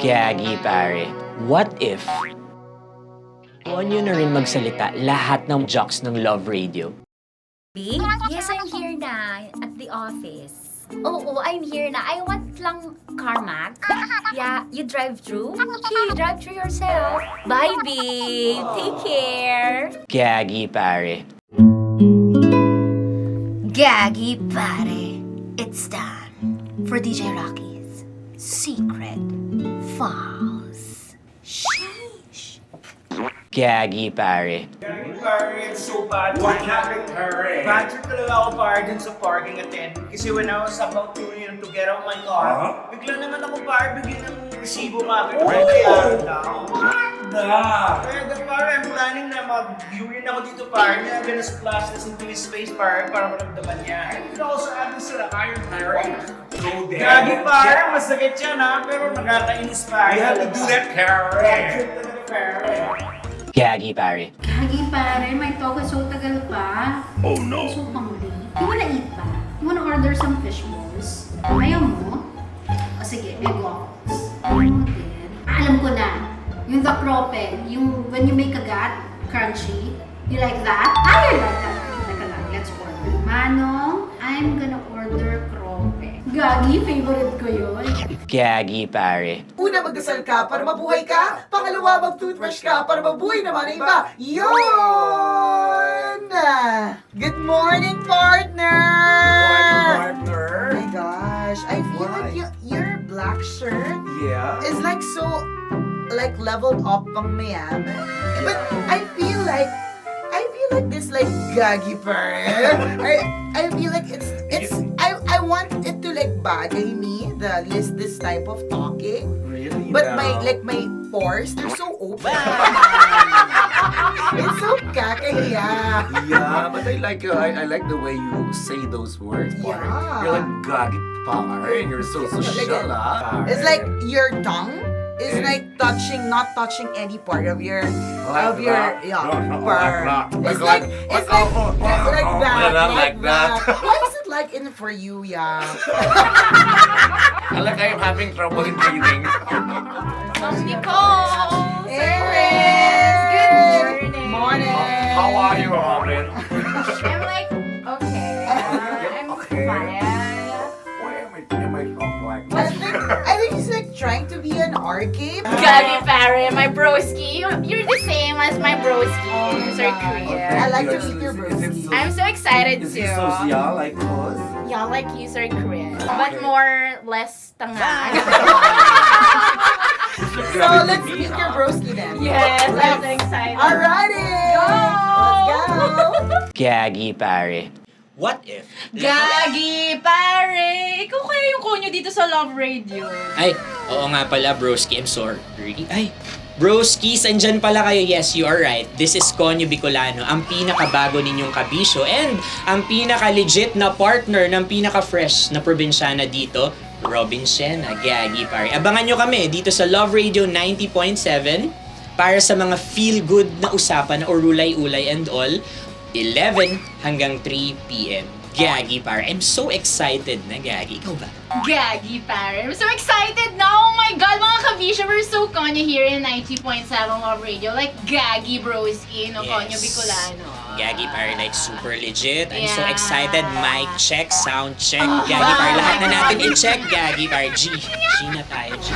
Gagi, pare. What if Conyo na rin magsalita lahat ng jocks ng Love Radio? B? Yes, I'm here na at the office. Oo, I'm here na. I want lang Carmack. Yeah, you drive through? Okay, drive through yourself. Bye, babe. Take care. Gagi, pare. Gagi, pare. It's time for DJ Rocky's Secret Files. Sheesh. Gagi, pare. Gagi, pare, it's so bad. What happened, pare? Bad trip talaga ako, pare, dun sa parking attendant. Kasi when I was about to get out my car, bigla naman ako, pare, bigla ng resibo mapit. What the? Kaya, pare, I'm planning na mag-urine ako dito, pare. I'm gonna splash this into his face, pare, para maramdaman niya. And also add this to the iron, pare. Go there. Gagi, pare, masakit yan, ha? Pero nakakainis, pare. You have to do that, pare. Bad trip talaga, pare. Gagi, pare. Gagi, pare. My talk is so tagal pa. Oh, no. So hungry. You wanna eat pa? You wanna order some fish balls? Ayaw mo? O sige, may guacos. Alam ko na. Yung the crope, yung when you make a gat, crunchy. You like that? I like that. Teka lang, let's order. Manong, I'm gonna order crope. Gagi, favorite ko yun. Gagi, pare. Una, magdasal ka para mabuhay ka. Pangalawa, mag-toothbrush ka para mabuhay naman ang iba. Yun! Good morning, partner! Partner. Oh my gosh, I feel like your black shirt is like so, like leveled up pang mayaman. But I feel like this like gagi pare. I feel like it's I want it to like bagay me this type of talking. Really? But my pores, they're so open. It's so kakahiya. Yeah, but I like the way you say those words. Yeah. You're like gagi pare, and you're so social, ah. It's like your tongue is like not touching any part of your part. It's like that. Why is it like in for you, yeah? I like I'm having trouble in breathing. Nicole! Eris! Good morning! How are you, Robin? I'm like, okay. I'm fine. Why am I talking like this? I think he's like trying to be an arcade. Gagi, pare, my broski. You're the same as my broski. Sir Korea. I like to eat your broski. I'm so excited Is too. he social like us? Yeah, like you, Sir Korea. But less tanga. So let's meet your broski then. Yes, I'm so excited. Alrighty! Let's go! Gagi, pare. What if? Gagi, pare! Ikaw kaya yung Conyo dito sa Love Radio. Ay, oo nga pala, broski. I'm sorry. Ay, broskis, andyan pala kayo. Yes, you are right. This is Conyo Bicolano, ang pinakabago ninyong kabisyo and ang pinaka-legit na partner ng pinaka-fresh na probinsyana dito, Robin Sienna. Gagi, pare. Abangan nyo kami dito sa Love Radio 90.7 para sa mga feel-good na usapan o ulay-ulay and all, 11 hanggang 3 p.m. Gagi, pare. I'm so excited na, Gagi. Ikaw ba? Gagi, pare. I'm so excited now! Oh my God, mga kabisyo, we're so Conyo here in 90.7 Love Radio. Like, Gagi, broski, no? Yes. Conyo Bicolano. Gagi, pare, like super legit. I'm so Yeah. excited. Mic check, sound check. Gagi, pare, lahat na natin i-check. Gagi, pare, G na tayo, G.